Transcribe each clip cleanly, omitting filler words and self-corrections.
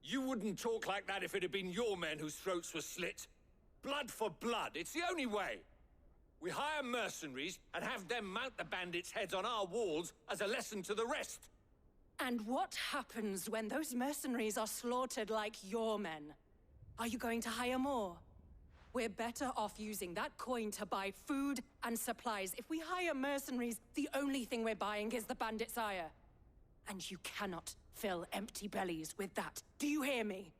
You wouldn't talk like that if it had been your men whose throats were slit. Blood for blood, it's the only way. We hire mercenaries and have them mount the bandits' heads on our walls as a lesson to the rest. And what happens when those mercenaries are slaughtered like your men? Are you going to hire more? We're better off using that coin to buy food and supplies. If we hire mercenaries, the only thing we're buying is the bandit's ire. And you cannot fill empty bellies with that. Do you hear me?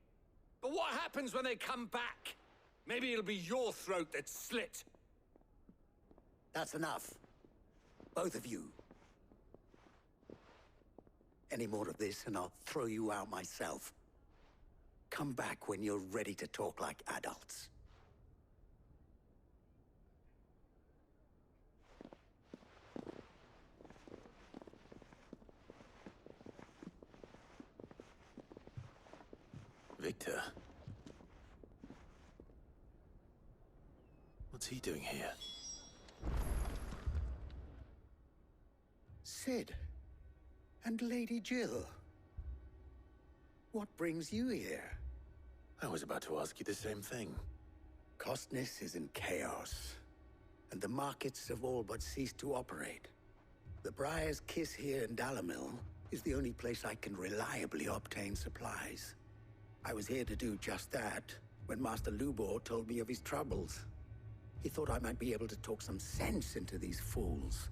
But what happens when they come back? Maybe it'll be your throat that's slit. That's enough. Both of you. Any more of this and I'll throw you out myself. Come back when you're ready to talk like adults. Victor? What's he doing here? Sid. And Lady Jill. What brings you here? I was about to ask you the same thing. Costness is in chaos, and the markets have all but ceased to operate. The Briar's Kiss here in Dalamil is the only place I can reliably obtain supplies. I was here to do just that when Master Lubor told me of his troubles. He thought I might be able to talk some sense into these fools.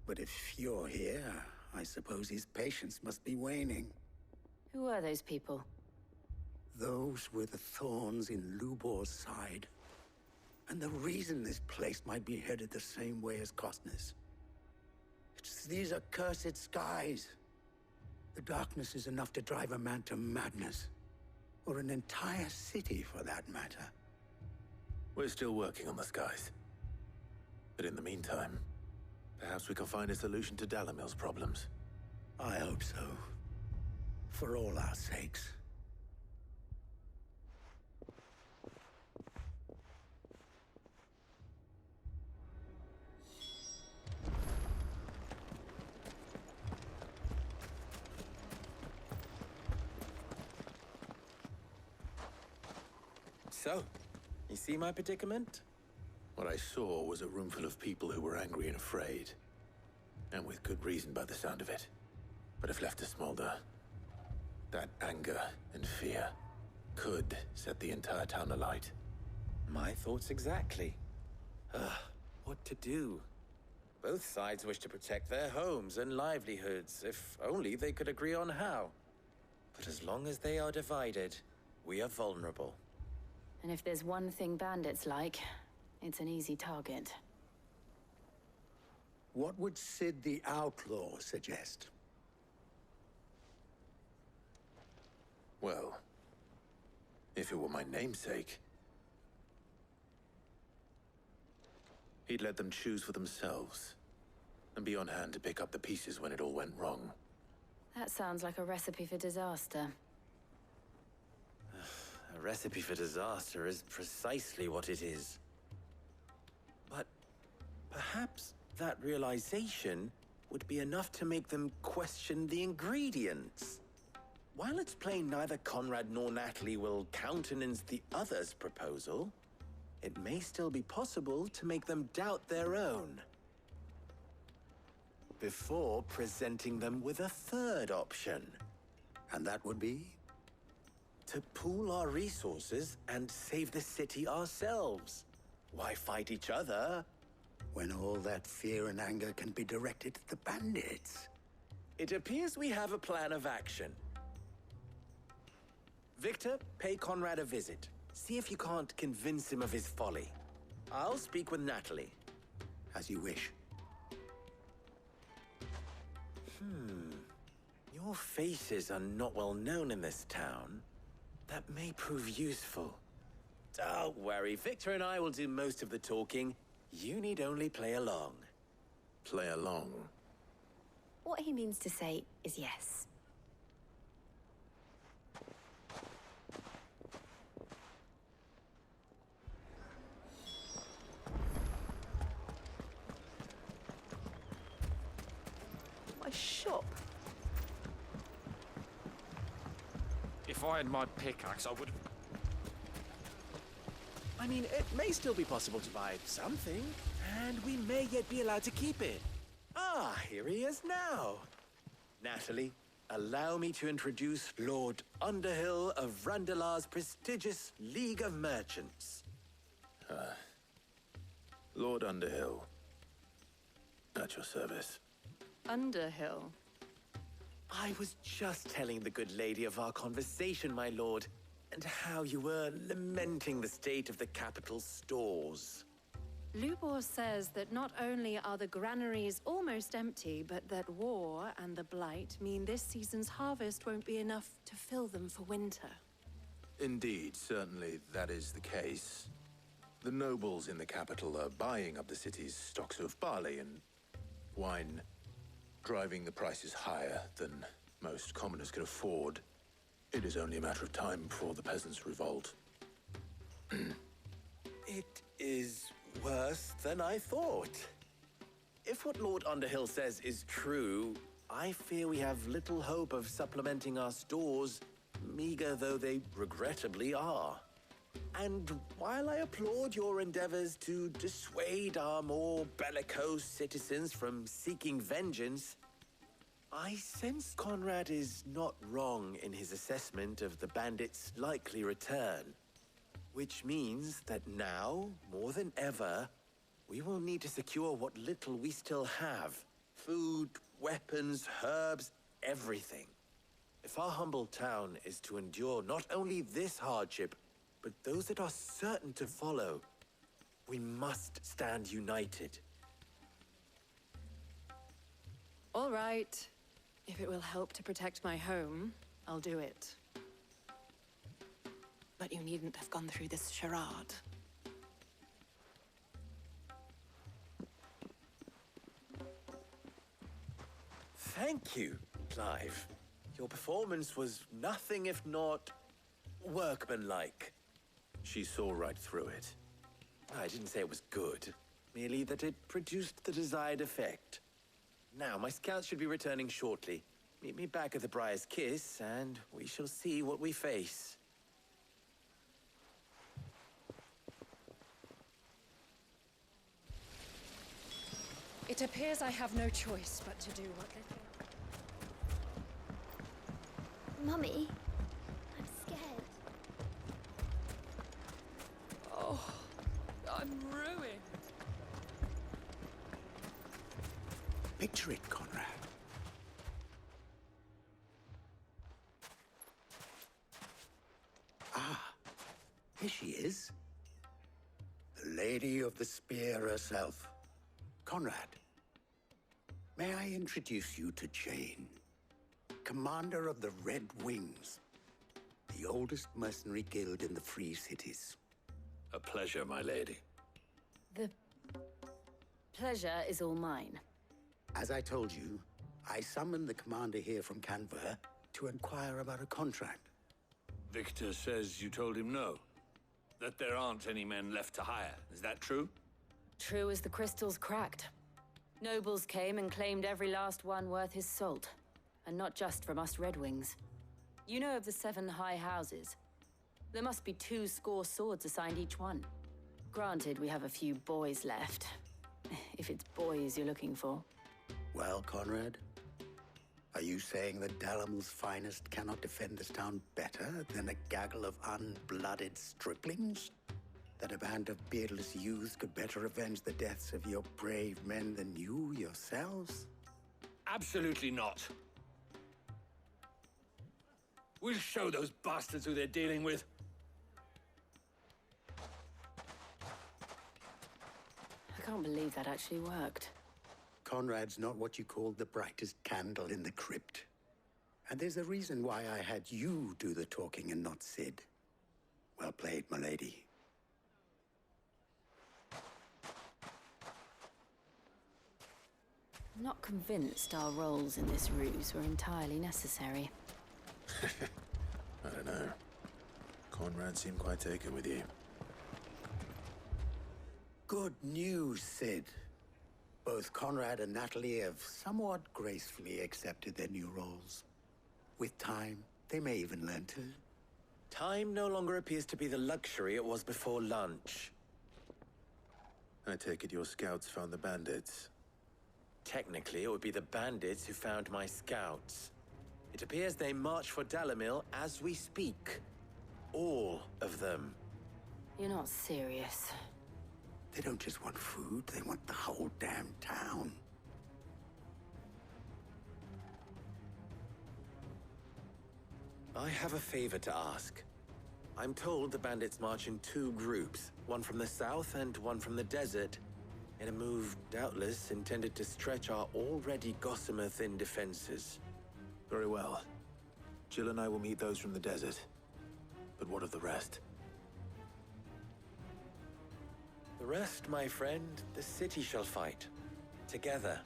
But if you're here, I suppose his patience must be waning. Who are those people? Those were the thorns in Lubor's side. And the reason this place might be headed the same way as Costness. It's these accursed skies. The darkness is enough to drive a man to madness. Or an entire city, for that matter. We're still working on the skies. But in the meantime, perhaps we can find a solution to Dalamil's problems. I hope so. For all our sakes. So, you see my predicament? What I saw was a room full of people who were angry and afraid. And with good reason by the sound of it. But if left to smolder, that anger and fear could set the entire town alight. My thoughts exactly. What to do? Both sides wish to protect their homes and livelihoods, if only they could agree on how. But as long as they are divided, we are vulnerable. And if there's one thing bandits like, it's an easy target. What would Sid the Outlaw suggest? Well, if it were my namesake, he'd let them choose for themselves, and be on hand to pick up the pieces when it all went wrong. That sounds like a recipe for disaster. A recipe for disaster is precisely what it is. But perhaps that realization would be enough to make them question the ingredients. While it's plain neither Conrad nor Natalie will countenance the other's proposal, it may still be possible to make them doubt their own. Before presenting them with a third option. And that would be? To pool our resources and save the city ourselves. Why fight each other? When all that fear and anger can be directed at the bandits. It appears we have a plan of action. Victor, pay Conrad a visit. See if you can't convince him of his folly. I'll speak with Natalie. As you wish. Your faces are not well known in this town. That may prove useful. Don't worry, Victor and I will do most of the talking. You need only play along. Play along. What he means to say is yes. My shop. If I had my pickaxe, I would have... I mean, it may still be possible to buy something, and we may yet be allowed to keep it. Ah, here he is now. Natalie, allow me to introduce Lord Underhill of Randalar's prestigious League of Merchants. Lord Underhill. At your service. Underhill. I was just telling the good lady of our conversation, my lord, and how you were lamenting the state of the capital's stores. Lubor says that not only are the granaries almost empty, but that war and the Blight mean this season's harvest won't be enough to fill them for winter. Indeed, certainly that is the case. The nobles in the capital are buying up the city's stocks of barley and wine, driving the prices higher than most commoners can afford. It is only a matter of time before the peasants revolt. It is worse than I thought. If what Lord Underhill says is true, I fear we have little hope of supplementing our stores, meager though they regrettably are. And while I applaud your endeavors to dissuade our more bellicose citizens from seeking vengeance, I sense Conrad is not wrong in his assessment of the bandits' likely return. Which means that now, more than ever, we will need to secure what little we still have. Food, weapons, herbs, everything. If our humble town is to endure not only this hardship, but those that are certain to follow, we must stand united. All right. If it will help to protect my home, I'll do it. But you needn't have gone through this charade. Thank you, Clive. Your performance was nothing if not workmanlike. She saw right through it. I didn't say it was good, merely that it produced the desired effect. Now, my scouts should be returning shortly. Meet me back at the Briar's Kiss, and we shall see what we face. It appears I have no choice but to do what little... Mummy, I'm scared. Oh, I'm ruined. Picture it, Conrad. Ah, here she is. The Lady of the Spear herself. Conrad, may I introduce you to Jane, commander of the Red Wings, the oldest mercenary guild in the Free Cities. A pleasure, my lady. The pleasure is all mine. As I told you, I summoned the commander here from Canver to inquire about a contract. Victor says you told him no. That there aren't any men left to hire. Is that true? True as the crystals cracked. Nobles came and claimed every last one worth his salt. And not just from us Red Wings. You know of the 7 high houses. There must be 2 swords assigned each one. Granted, we have a few boys left. If it's boys you're looking for. Well, Conrad, are you saying that Dalamil's finest cannot defend this town better than a gaggle of unblooded striplings? That a band of beardless youths could better avenge the deaths of your brave men than you yourselves? Absolutely not. We'll show those bastards who they're dealing with. I can't believe that actually worked. Conrad's not what you call the brightest candle in the crypt. And there's a reason why I had you do the talking and not Sid. Well played, my lady. I'm not convinced our roles in this ruse were entirely necessary. I don't know. Conrad seemed quite taken with you. Good news, Sid. Both Conrad and Natalie have somewhat gracefully accepted their new roles. With time, they may even learn to Time no longer appears to be the luxury it was before lunch. I take it your scouts found the bandits. Technically, it would be the bandits who found my scouts. It appears they march for Dalamil as we speak. All of them. You're not serious. They don't just want food, they want the whole damn town. I have a favor to ask. I'm told the bandits march in two groups, one from the south and one from the desert, in a move doubtless intended to stretch our already gossamer-thin defenses. Very well. Jill and I will meet those from the desert. But what of the rest? The rest, my friend, the city shall fight. Together.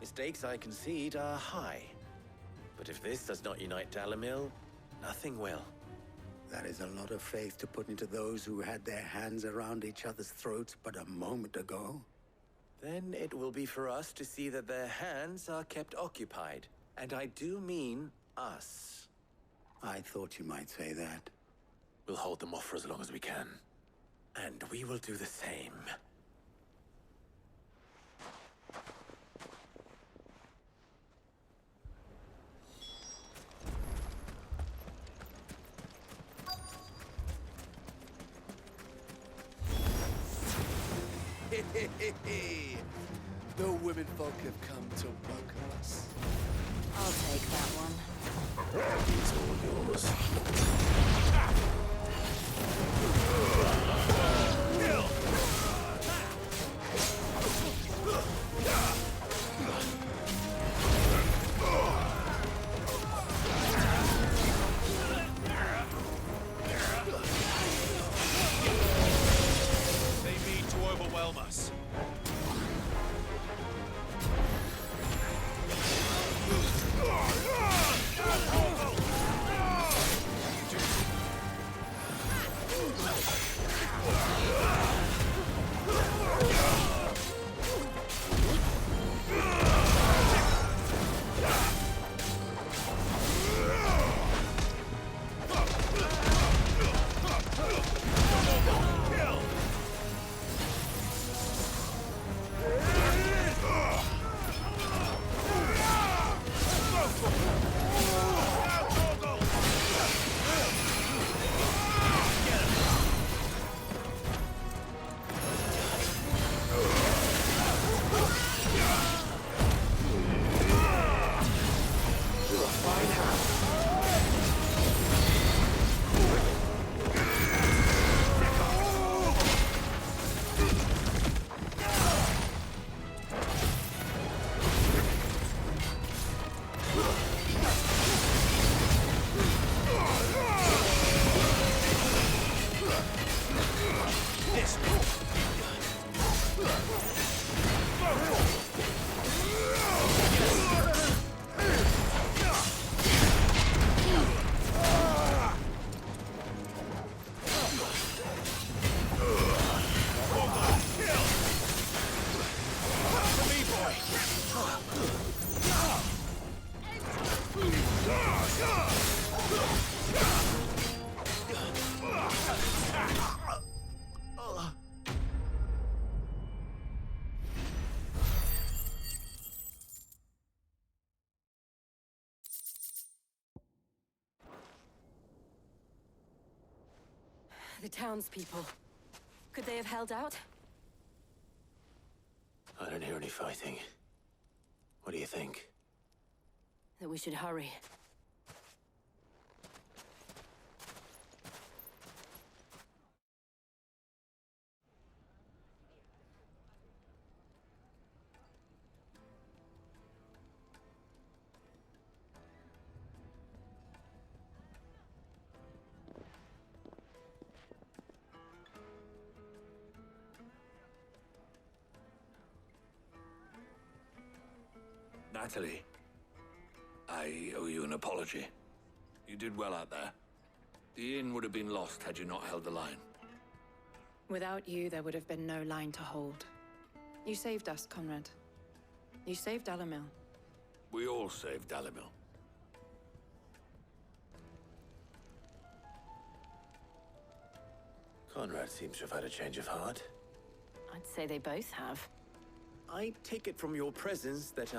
The stakes, I concede, are high. But if this does not unite Dalamil, nothing will. That is a lot of faith to put into those who had their hands around each other's throats but a moment ago. Then it will be for us to see that their hands are kept occupied. And I do mean us. I thought you might say that. We'll hold them off for as long as we can. And we will do the same. The women folk have come to welcome us. I'll take that one. It's all yours. They mean to overwhelm us. The townspeople. Could they have held out? I don't hear any fighting. What do you think? That we should hurry. Natalie, I owe you an apology. You did well out there. The inn would have been lost had you not held the line. Without you, there would have been no line to hold. You saved us, Conrad. You saved Dalamil. We all saved Dalamil. Conrad seems to have had a change of heart. I'd say they both have. I take it from your presence that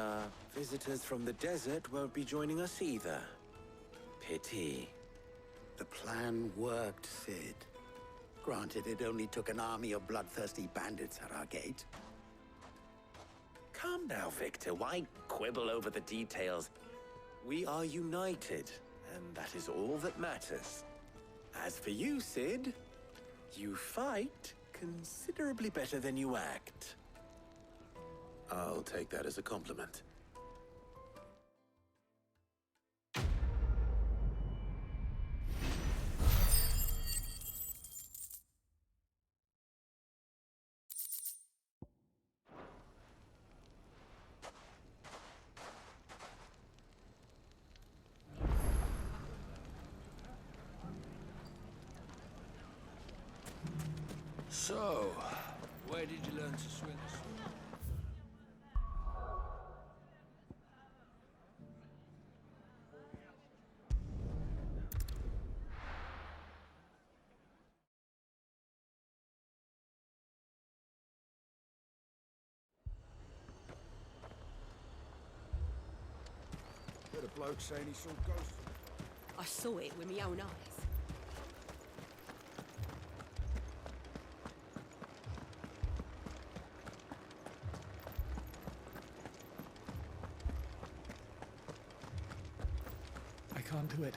visitors from the desert won't be joining us either. Pity. The plan worked, Sid. Granted, it only took an army of bloodthirsty bandits at our gate. Calm now, Victor. Why quibble over the details? We are united, and that is all that matters. As for you, Sid, you fight considerably better than you act. I'll take that as a compliment. So, where did you learn to swing a sword? Heard a bloke saying he saw ghosts. I saw it with my own eyes. I can't do it.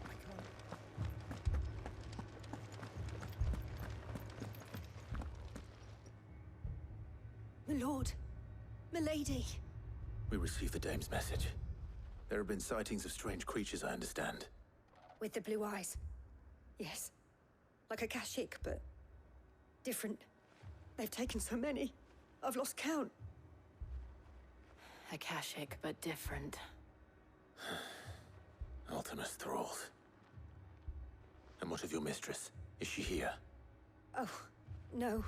I can't. My lord, malady. We received the dame's message. There have been sightings of strange creatures, I understand. With the blue eyes. Yes. Like a Kashik, but different. They've taken so many. I've lost count. Akashic, but different. Ultimus thralls. And what of your mistress? Is she here? Oh, no.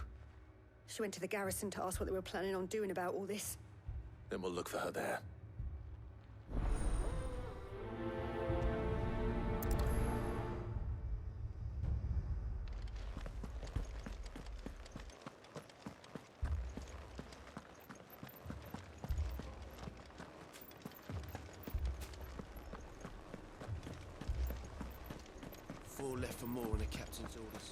She went to the garrison to ask what they were planning on doing about all this. Then we'll look for her there. Four left for more in the captain's orders.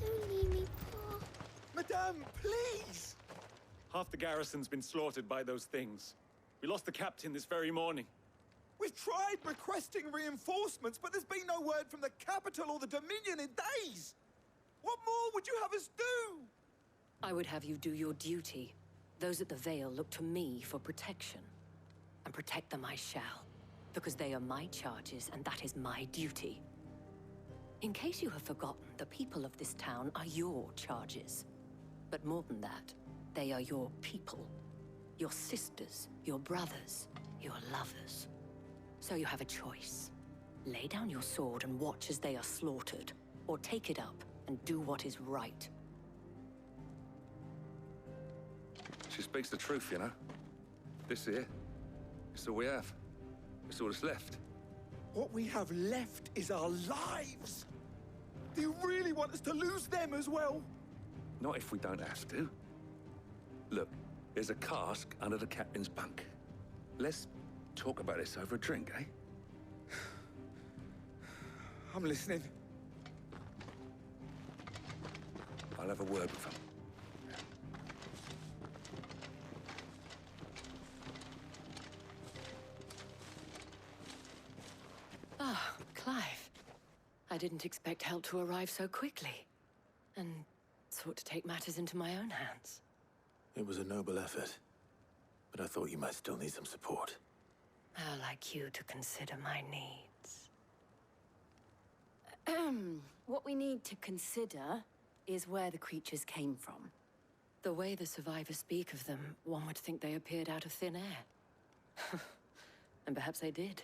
Don't leave me, Pa. Madame, please! Half the garrison's been slaughtered by those things. We lost the captain this very morning. We've tried requesting reinforcements, but there's been no word from the capital or the Dominion in days! What more would you have us do? I would have you do your duty. Those at the Vale look to me for protection. And protect them I shall. Because they are my charges, and that is my duty. In case you have forgotten, the people of this town are your charges. But more than that, they are your people. Your sisters, your brothers, your lovers. So you have a choice. Lay down your sword and watch as they are slaughtered. Or take it up and do what is right. She speaks the truth, you know. This here, it's all we have. It's all that's left. What we have left is our lives! Do you really want us to lose them as well? Not if we don't have to. Look, there's a cask under the captain's bunk. Let's talk about this over a drink, eh? I'm listening. I'll have a word with him. Ah, Clive. I didn't expect help to arrive so quickly. And sought to take matters into my own hands. It was a noble effort, but I thought you might still need some support. How like you to consider my needs. What we need to consider is where the creatures came from. The way the survivors speak of them, one would think they appeared out of thin air. And perhaps they did.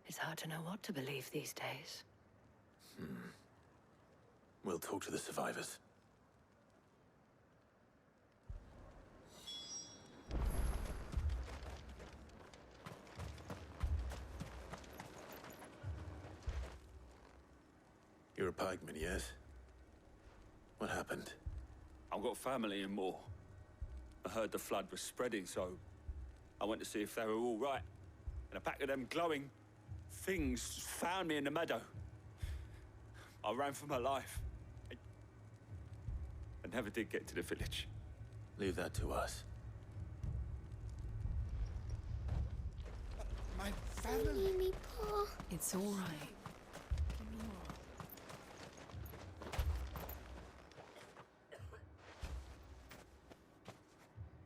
It's hard to know what to believe these days. We'll talk to the survivors. You're a pikeman, yes? What happened? I've got family in Moor. I heard the flood was spreading, so I went to see if they were all right. And a pack of them glowing things found me in the meadow. I ran for my life. I never did get to the village. Leave that to us. My Don't family. leave me, Pa. It's all right.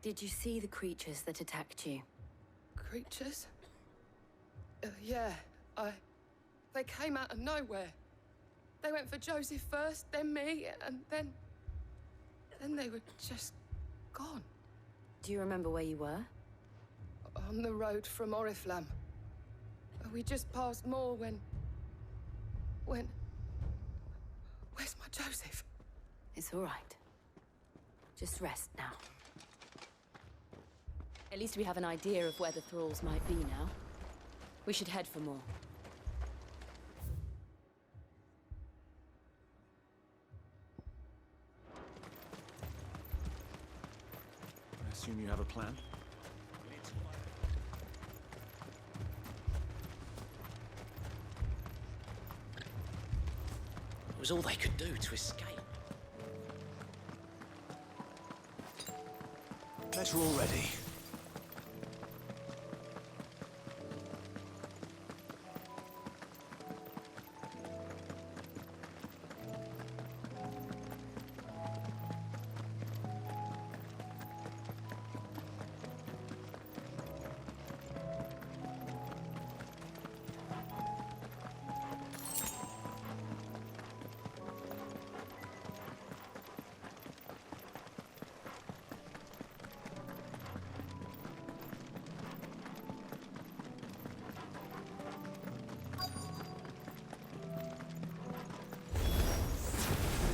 Did you see the creatures that attacked you? Creatures? Yeah, They came out of nowhere. They went for Joseph first, then me, and then they were just gone. Do you remember where you were? On the road from Oriflamme. We just passed Moor when... Where's my Joseph? It's all right. Just rest now. At least we have an idea of where the thralls might be now. We should head for more. I assume you have a plan? It was all they could do to escape. Better already.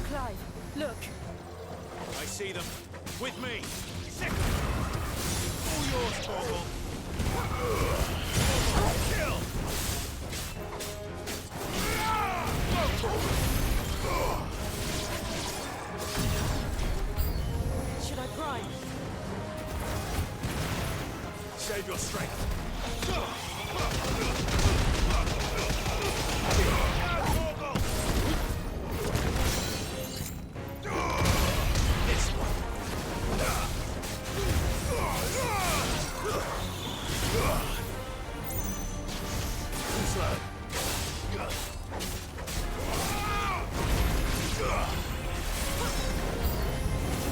Clive, look. I see them. With me. Second. All yours, Torgal. Kill! Should I prime? Save your strength.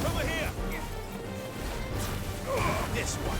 Over here! This one!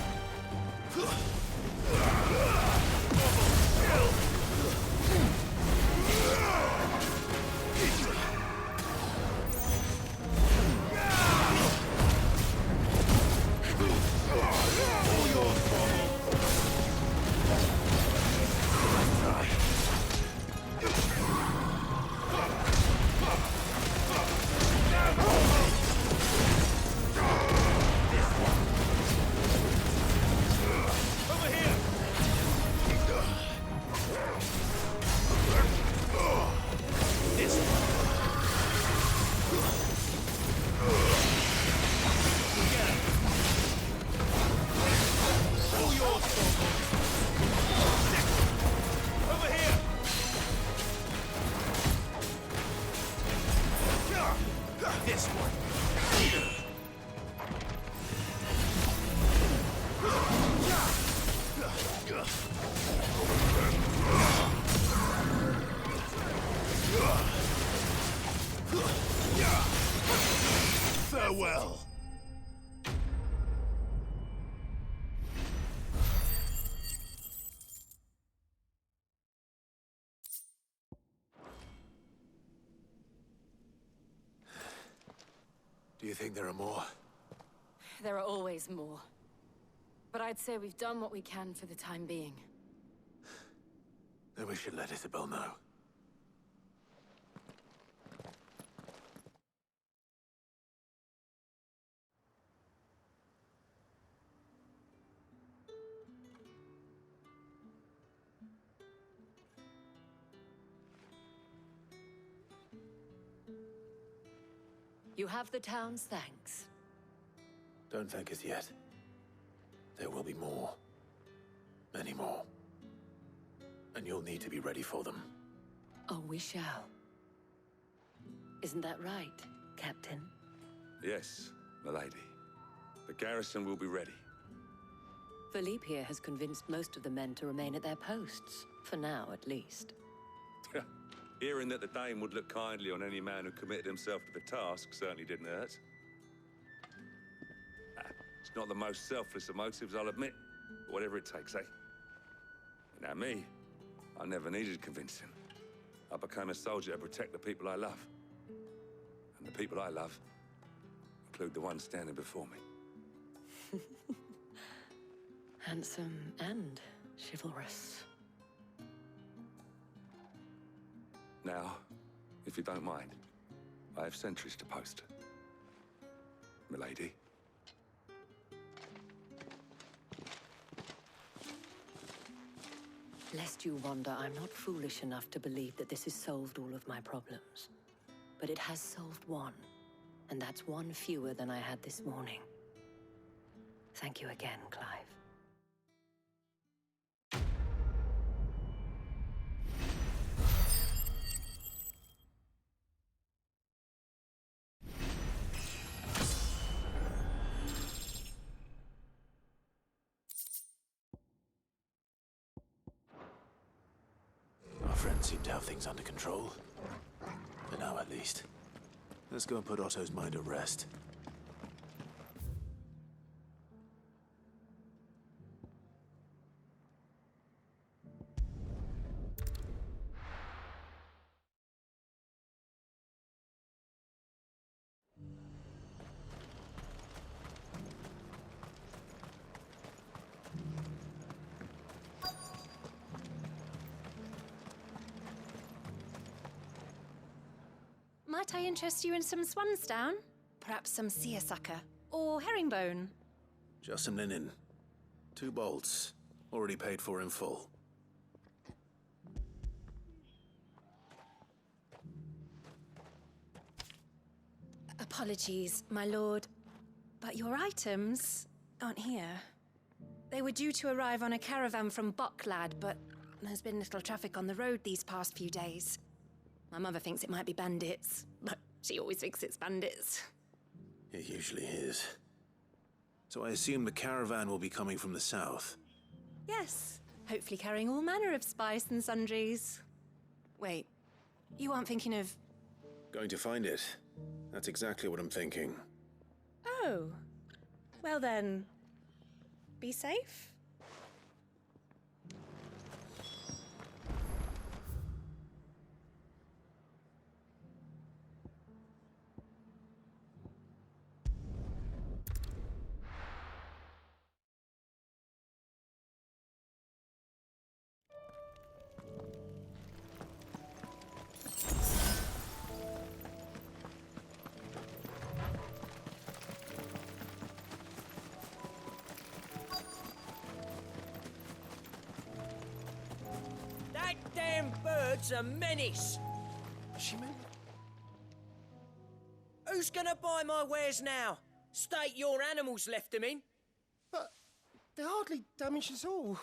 Farewell. Do you think there are more? There are always more. But I'd say we've done what we can for the time being. Then we should let Isabel know. You have the town's thanks. Don't thank us yet. There will be more. Many more. And you'll need to be ready for them. Oh, we shall. Isn't that right, Captain? Yes, malady. The garrison will be ready. Philippe here has convinced most of the men to remain at their posts. For now, at least. Hearing that the Dane would look kindly on any man who committed himself to the task certainly didn't hurt. It's not the most selfless of motives, I'll admit. But whatever it takes, eh? Now me, I never needed convincing. I became a soldier to protect the people I love. And the people I love include the ones standing before me. Handsome and chivalrous. Now, if you don't mind, I have sentries to post. Milady. Lest you wonder, I'm not foolish enough to believe that this has solved all of my problems. But it has solved one, and that's one fewer than I had this morning. Thank you again, Clive. Our friends seem to have things under control. For now, at least. Let's go and put Otto's mind at rest. Might I interest you in some swansdown? Perhaps some seersucker? Or herringbone? Just some linen. 2 bolts. Already paid for in full. Apologies, my lord, but your items aren't here. They were due to arrive on a caravan from Bucklad, but there's been little traffic on the road these past few days. My mother thinks it might be bandits, but she always thinks it's bandits. It usually is. So I assume the caravan will be coming from the south. Yes, hopefully carrying all manner of spice and sundries. Wait, you aren't thinking of... Going to find it. That's exactly what I'm thinking. Oh, well then, be safe. That damn bird's a menace. She meant... Who's gonna buy my wares now? State your animals left them in. But they hardly damaged us all.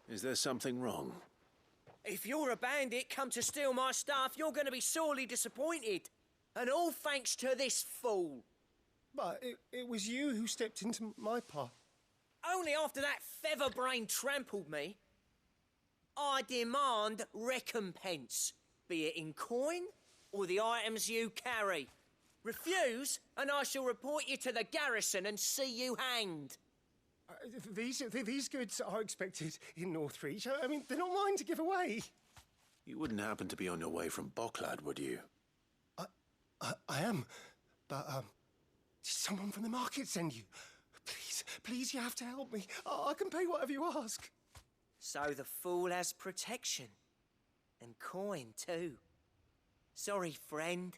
Is there something wrong? If you're a bandit come to steal my stuff, you're gonna be sorely disappointed. And all thanks to this fool. But it was you who stepped into my path. Only after that featherbrain trampled me. I demand recompense, be it in coin or the items you carry. Refuse, and I shall report you to the garrison and see you hanged. These goods are expected in Northreach. I mean, they're not mine to give away. You wouldn't happen to be on your way from Bucklad, would you? I am, but did someone from the market send you? Please, you have to help me. I can pay whatever you ask. So the fool has protection. And coin, too. Sorry, friend,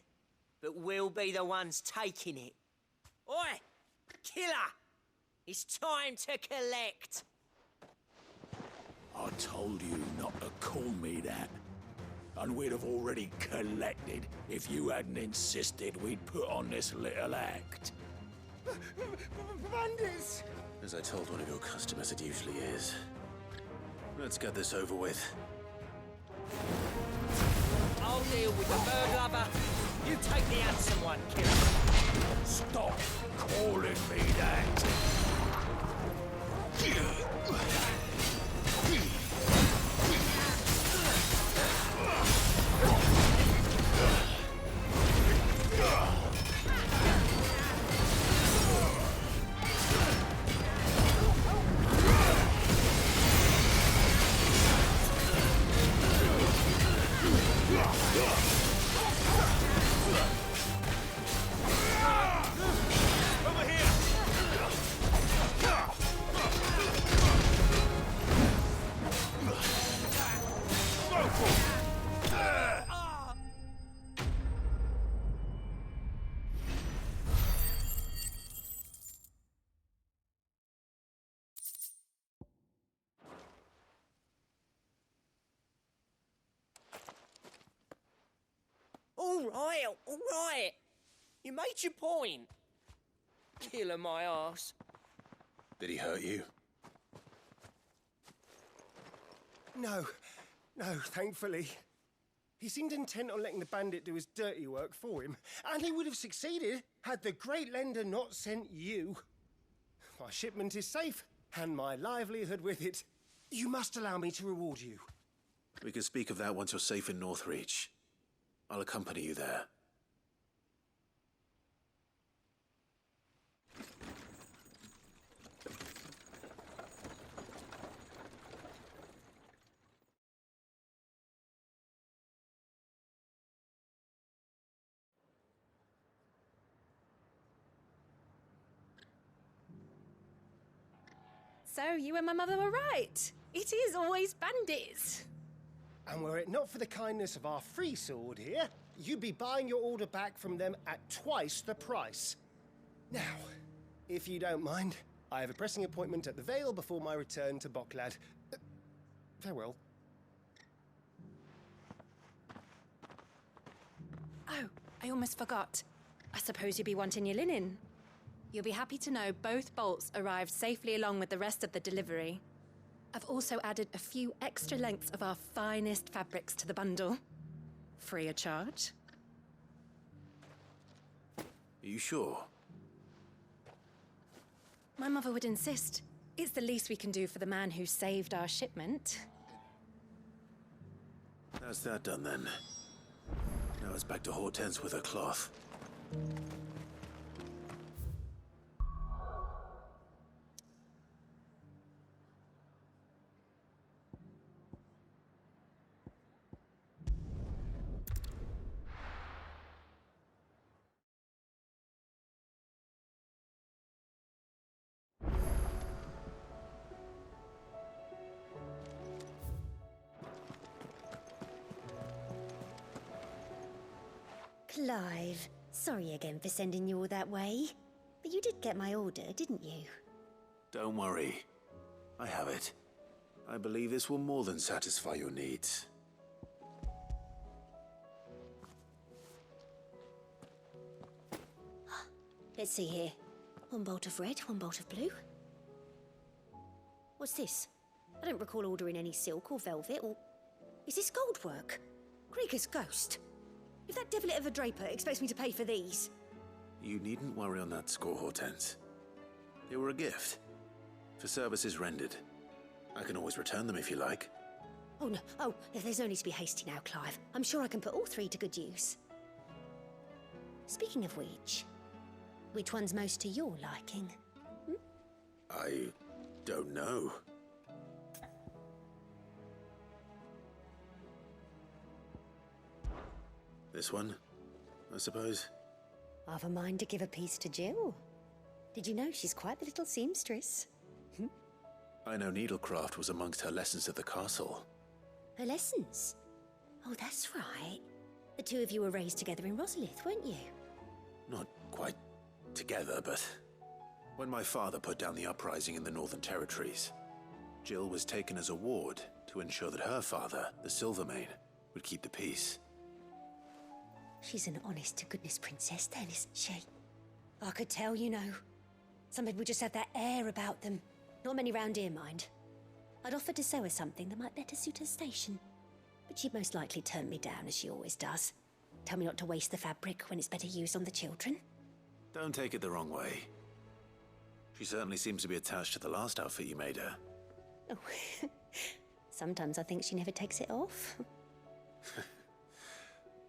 but we'll be the ones taking it. Oi! Killer! It's time to collect! I told you not to call me that. and we'd have already collected if you hadn't insisted we'd put on this little act. Bandits! As I told one of your customers, it usually is. Let's get this over with. I'll deal with the bird lover. You take the handsome one, killer. Stop calling me that! All right. You made your point. Killer my ass. Did he hurt you? No, thankfully. He seemed intent on letting the bandit do his dirty work for him, and he would have succeeded had the Great Lender not sent you. My shipment is safe, and my livelihood with it. You must allow me to reward you. We can speak of that once you're safe in Northreach. I'll accompany you there. So, you and my mother were right. It is always bandits. And were it not for the kindness of our free sword here, you'd be buying your order back from them at twice the price. Now, if you don't mind, I have a pressing appointment at the Vale before my return to Boklad. Farewell. Oh, I almost forgot. I suppose you'll be wanting your linen. You'll be happy to know both bolts arrived safely along with the rest of the delivery. I've also added a few extra lengths of our finest fabrics to the bundle. Free of charge. Are you sure? My mother would insist. It's the least we can do for the man who saved our shipment. That's that done then. Now it's back to Hortense with her cloth. Clive, sorry again for sending you all that way. But you did get my order, didn't you? Don't worry. I have it. I believe this will more than satisfy your needs. Let's see here. One bolt of red, one bolt of blue. What's this? I don't recall ordering any silk or velvet or... Is this gold work? Krieger's ghost. If that devilit of a draper expects me to pay for these... You needn't worry on that score, Hortense. They were a gift. For services rendered. I can always return them if you like. Oh, no. Oh, there's no need to be hasty now, Clive. I'm sure I can put all three to good use. Speaking of which one's most to your liking? I don't know. This one, I suppose. I've a mind to give a piece to Jill. Did you know she's quite the little seamstress? I know needlecraft was amongst her lessons at the castle. Her lessons? Oh, that's right. The two of you were raised together in Rosalith, weren't you? Not quite together, but... When my father put down the uprising in the Northern Territories, Jill was taken as a ward to ensure that her father, the Silvermane, would keep the peace. She's an honest-to-goodness princess then, isn't she? I could tell, you know. Some people just have that air about them. Not many round here, mind. I'd offered to sew her something that might better suit her station. But she'd most likely turn me down, as she always does. Tell me not to waste the fabric when it's better used on the children. Don't take it the wrong way. She certainly seems to be attached to the last outfit you made her. Oh, sometimes I think she never takes it off.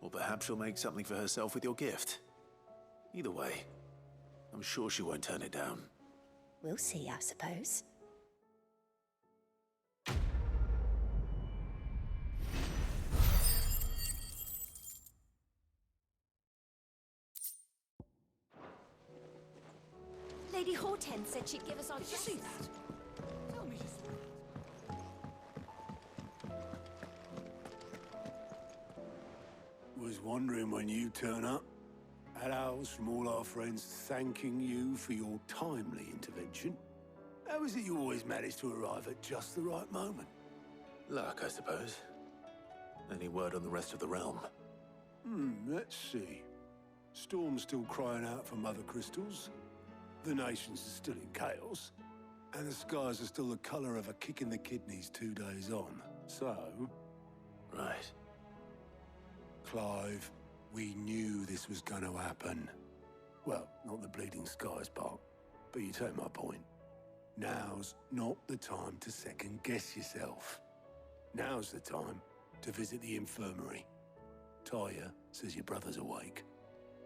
Or perhaps she'll make something for herself with your gift. Either way, I'm sure she won't turn it down. We'll see, I suppose. Lady Hortense said she'd give us our... Did you see that? Tell me just... Was wondering when you turn up. Had owls from all our friends thanking you for your timely intervention. How is it you always manage to arrive at just the right moment? Luck, I suppose. Any word on the rest of the realm? Let's see. Storm's still crying out for mother crystals. The nations are still in chaos. And the skies are still the color of a kick in the kidneys 2 days on. So... Right. Clive, we knew this was going to happen. Well, not the bleeding skies part, but you take my point. Now's not the time to second-guess yourself. Now's the time to visit the infirmary. Talia says your brother's awake.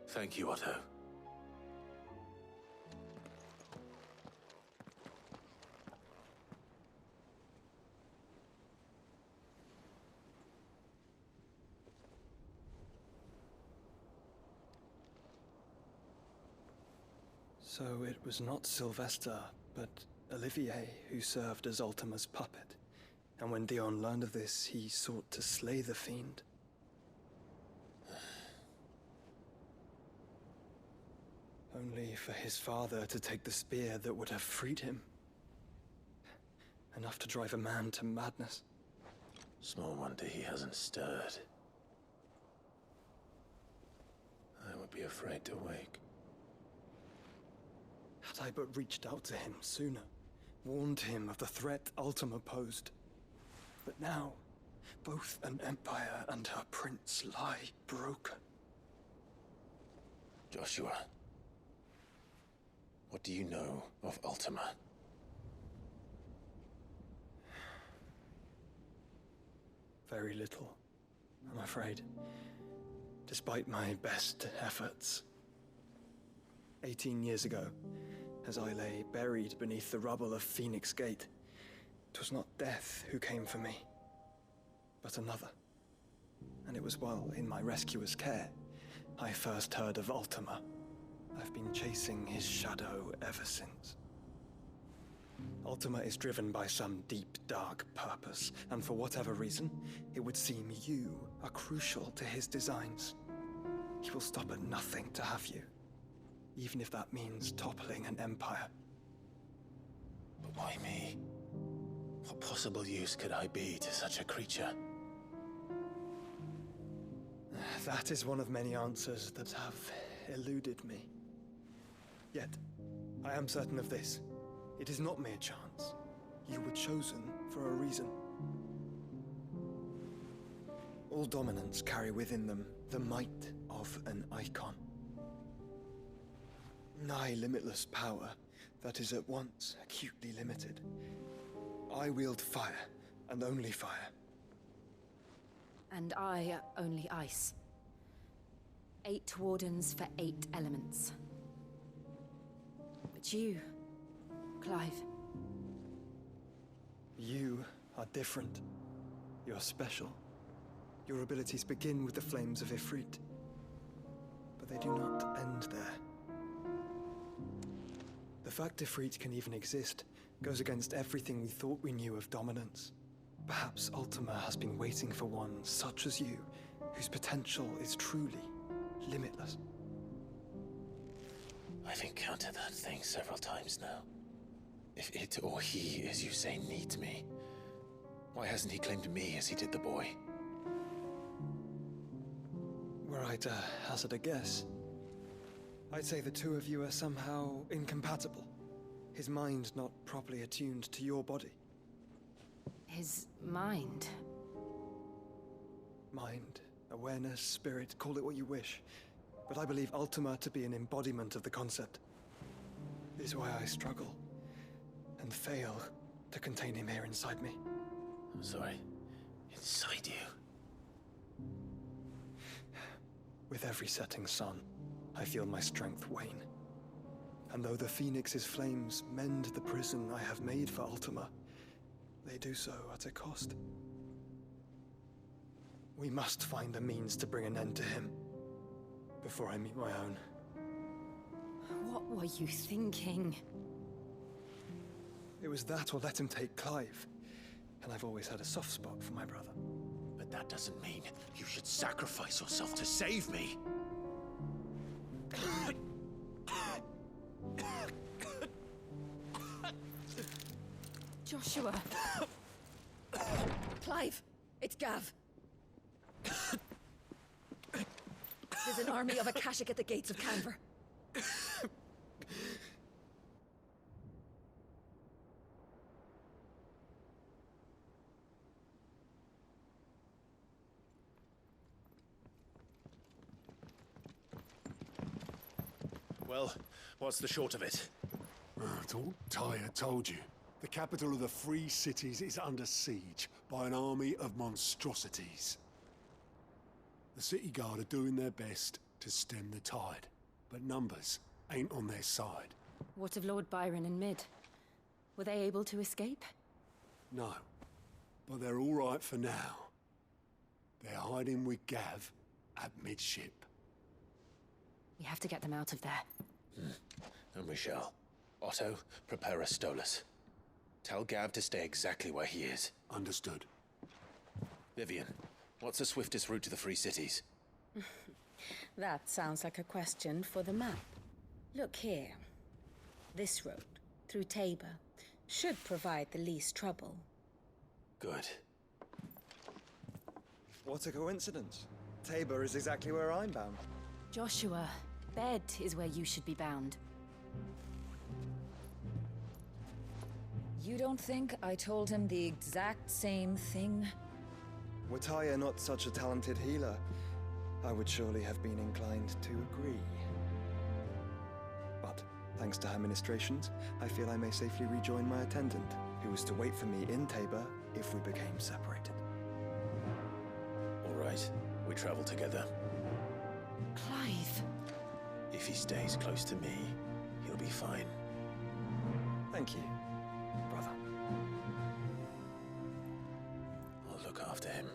Thank you, Otto. So it was not Sylvester, but Olivier who served as Ultima's puppet. And when Dion learned of this, he sought to slay the fiend. Only for his father to take the spear that would have freed him. Enough to drive a man to madness. Small wonder he hasn't stirred. I would be afraid to wake. Had I but reached out to him sooner, warned him of the threat Ultima posed. But now, both an empire and her prince lie broken. Joshua, what do you know of Ultima? Very little, I'm afraid. Despite my best efforts. 18 years ago, as I lay buried beneath the rubble of Phoenix Gate, 'twas not death who came for me, but another. And it was while in my rescuer's care, I first heard of Ultima. I've been chasing his shadow ever since. Ultima is driven by some deep, dark purpose, and for whatever reason, it would seem you are crucial to his designs. He will stop at nothing to have you, even if that means toppling an empire. But why me? What possible use could I be to such a creature? That is one of many answers that have eluded me. Yet, I am certain of this. It is not mere chance. You were chosen for a reason. All dominants carry within them the might of an Eikon. Nigh limitless power that is at once acutely limited. I wield fire, and only fire. And I only ice. 8 wardens for 8 elements. But you, Clive. You are different. You're special. Your abilities begin with the flames of Ifrit. But they do not end there. The fact Ifrit can even exist goes against everything we thought we knew of dominance. Perhaps Ultima has been waiting for one such as you, whose potential is truly limitless. I've encountered that thing several times now. If it or he, as you say, needs me, why hasn't he claimed me as he did the boy? were I to hazard a guess, I'd say the two of you are somehow incompatible. His mind not properly attuned to your body. His mind? Mind, awareness, spirit, call it what you wish. But I believe Ultima to be an embodiment of the concept. This is why I struggle and fail to contain him here inside me. I'm sorry. Inside you? With every setting sun, I feel my strength wane. And though the Phoenix's flames mend the prison I have made for Ultima, they do so at a cost. We must find a means to bring an end to him before I meet my own. What were you thinking? It was that or let him take Clive. And I've always had a soft spot for my brother. But that doesn't mean you should sacrifice yourself to save me. Joshua. Clive, it's Gav. There's an army of Akashic at the gates of Canver. Well, what's the short of it? I thought Ty had told you. The capital of the Free Cities is under siege by an army of monstrosities. The city guard are doing their best to stem the tide, but numbers ain't on their side. What of Lord Byron and Mid? Were they able to escape? No, but they're all right for now. They're hiding with Gav at midship. We have to get them out of there. And we shall. Otto, prepare a Stolas. Tell Gav to stay exactly where he is. Understood. Vivian, what's the swiftest route to the Free Cities? That sounds like a question for the map. Look here. This road, through Tabor, should provide the least trouble. Good. What a coincidence. Tabor is exactly where I'm bound. Joshua, bed is where you should be bound. You don't think I told him the exact same thing? Were Tyr not such a talented healer, I would surely have been inclined to agree. But, thanks to her ministrations, I feel I may safely rejoin my attendant, who was to wait for me in Tabor if we became separated. All right, we travel together. Clive! If he stays close to me, he'll be fine. Thank you, brother. I'll look after him.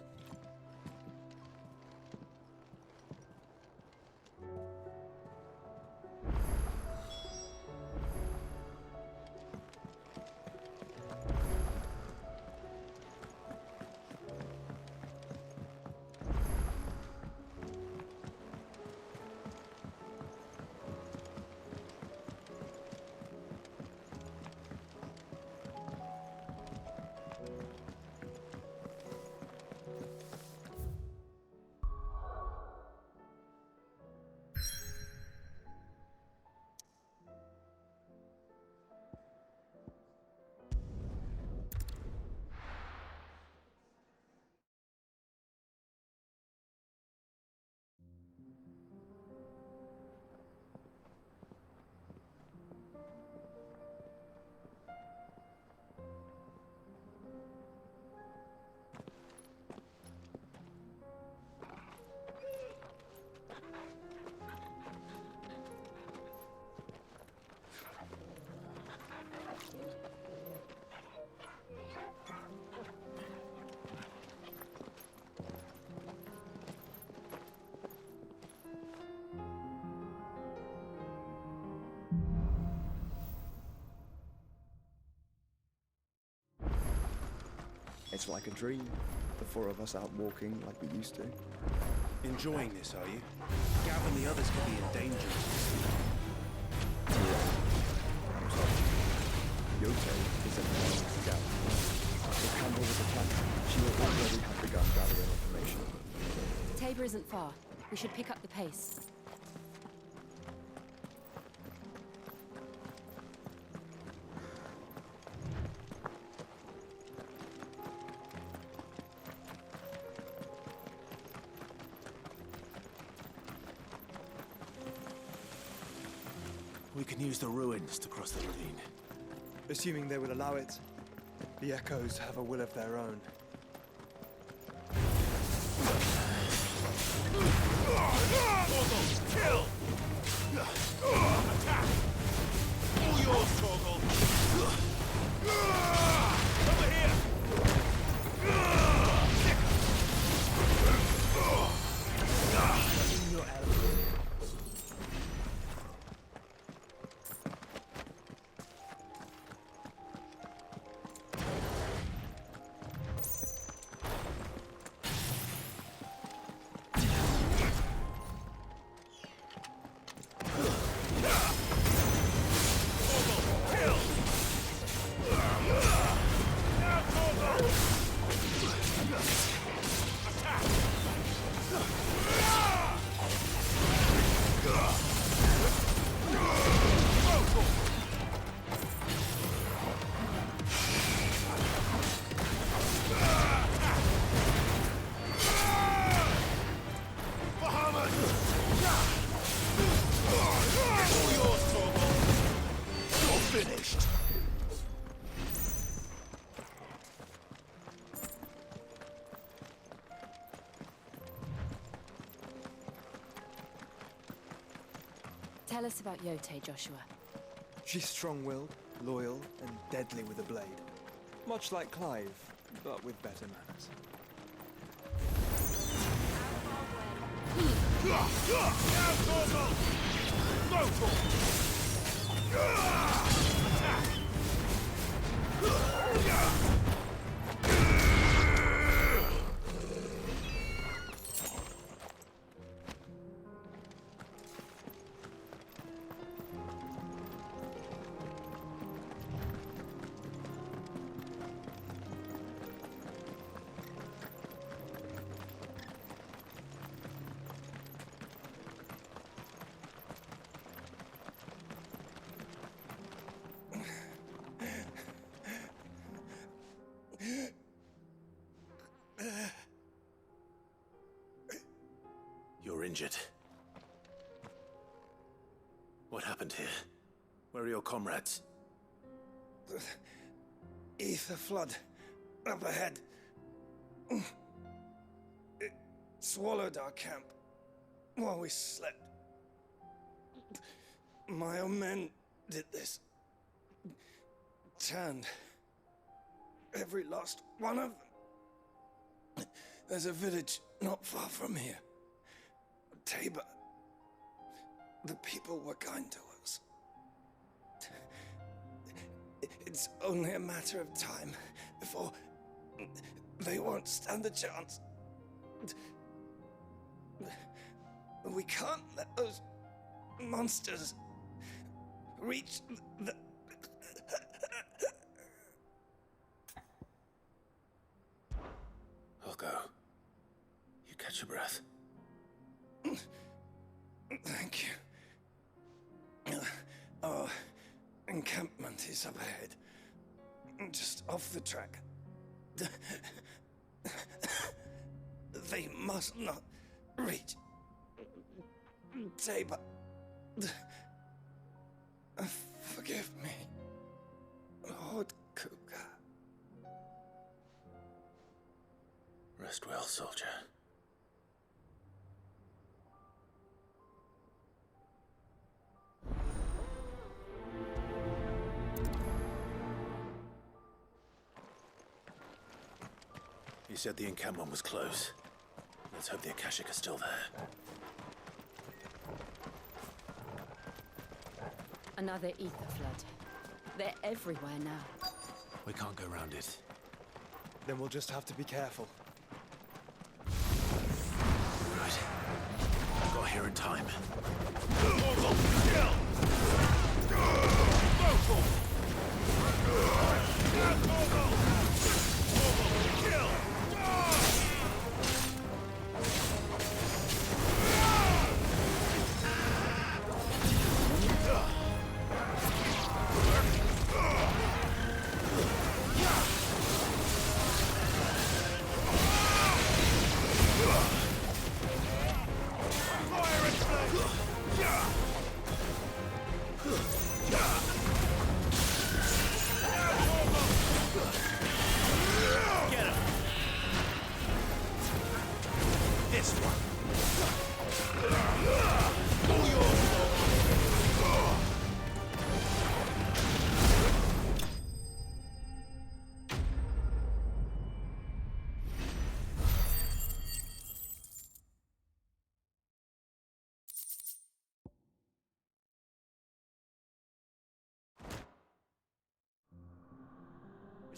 It's like a dream. The four of us out walking like we used to. Enjoying this, are you? Gav and the others could be in danger. Yote is at the moment to go. If Campbell was attacked, she will already have begun gathering information. Tabor isn't far. We should pick up the pace. We can use the ruins to cross the ravine. Assuming they would allow it. The Echoes have a will of their own. Kill! Attack! All yours, Torgal! Over here! Tell us about Yote, Joshua. She's strong-willed, loyal, and deadly with a blade. Much like Clive, but with better manners. You're injured. What happened here? Where are your comrades? The ether flood up ahead. It swallowed our camp while we slept. My own men did this. Turned every last one of them. There's a village not far from here. Tabor. The people were kind to us. It's only a matter of time before they won't stand a chance. We can't let those monsters reach the... I'll go. You catch your breath. Thank you. Our encampment is up ahead. Just off the track. They must not reach Tabor. Forgive me, Lord Kuka. Rest well, soldier. You said the encampment was close. Let's hope the Akashic are still there. Another ether flood. They're everywhere now. We can't go around it. Then we'll just have to be careful. Right. Got here in time. Kill!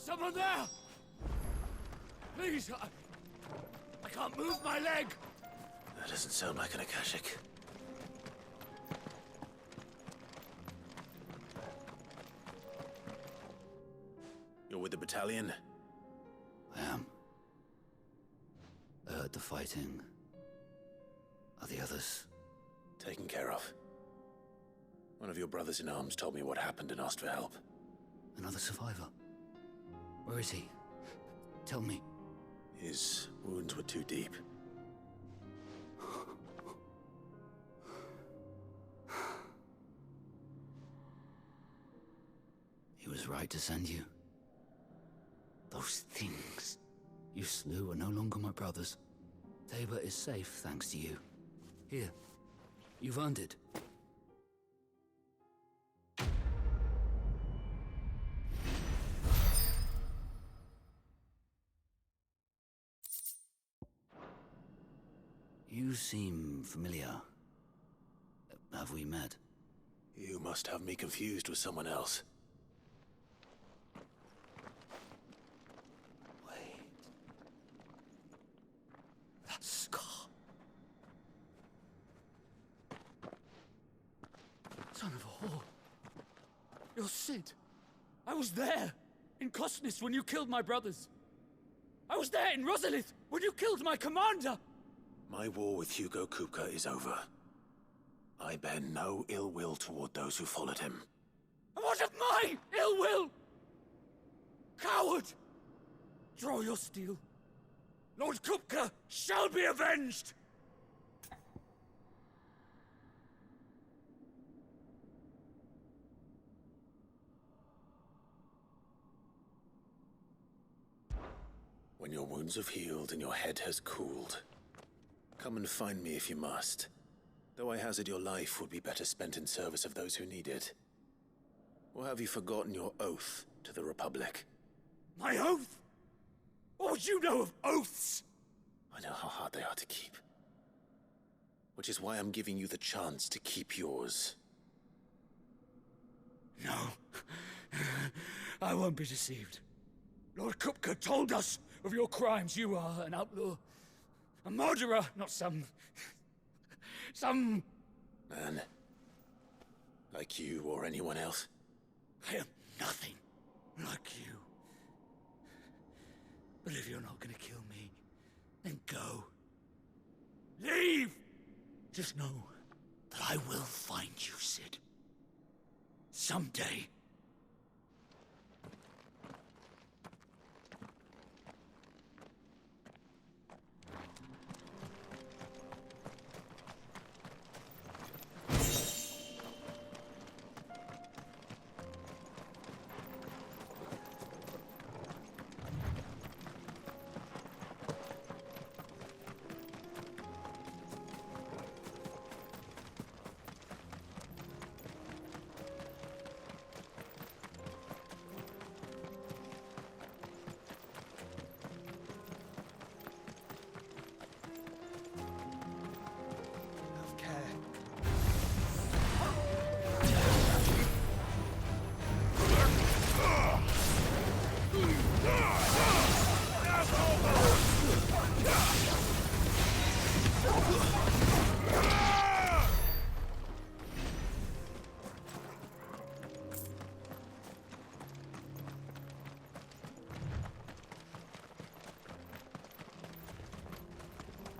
Someone there! Please, I can't move my leg! That doesn't sound like an Akashic. You're with the battalion? I am. I heard the fighting. Are the others? Taken care of. One of your brothers in arms told me what happened and asked for help. Another survivor? Where is he? Tell me. His wounds were too deep. He was right to send you. Those things you slew are no longer my brothers. Tabor is safe thanks to you. Here, you've earned it. You seem familiar. Have we met? You must have me confused with someone else. That scar. Son of a whore. You're Sid. I was there, in Cosnis, when you killed my brothers. I was there in Rosalith, when you killed my commander! My war with Hugo Kupka is over. I bear no ill will toward those who followed him. And what of my ill will? Coward! Draw your steel. Lord Kupka shall be avenged! When your wounds have healed and your head has cooled, come and find me if you must. Though I hazard your life would be better spent in service of those who need it. Or have you forgotten your oath to the Republic? My oath? What would you know of oaths? I know how hard they are to keep. Which is why I'm giving you the chance to keep yours. No. I won't be deceived. Lord Kupka told us of your crimes. You are an outlaw. A murderer, not some... Man. Like you or anyone else. I am nothing like you. But if you're not gonna kill me, then go. Leave! Just know that I will find you, Sid. Someday.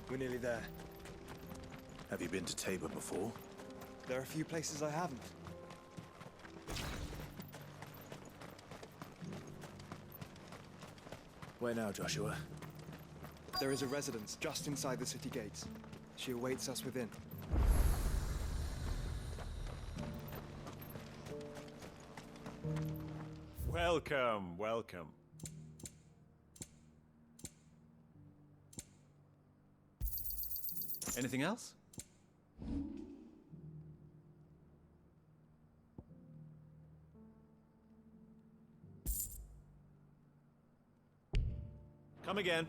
We're nearly there. Have you been to Tabor before? There are a few places I haven't. Where now, Joshua? There is a residence just inside the city gates. She awaits us within. Welcome, welcome. Anything else? Come again.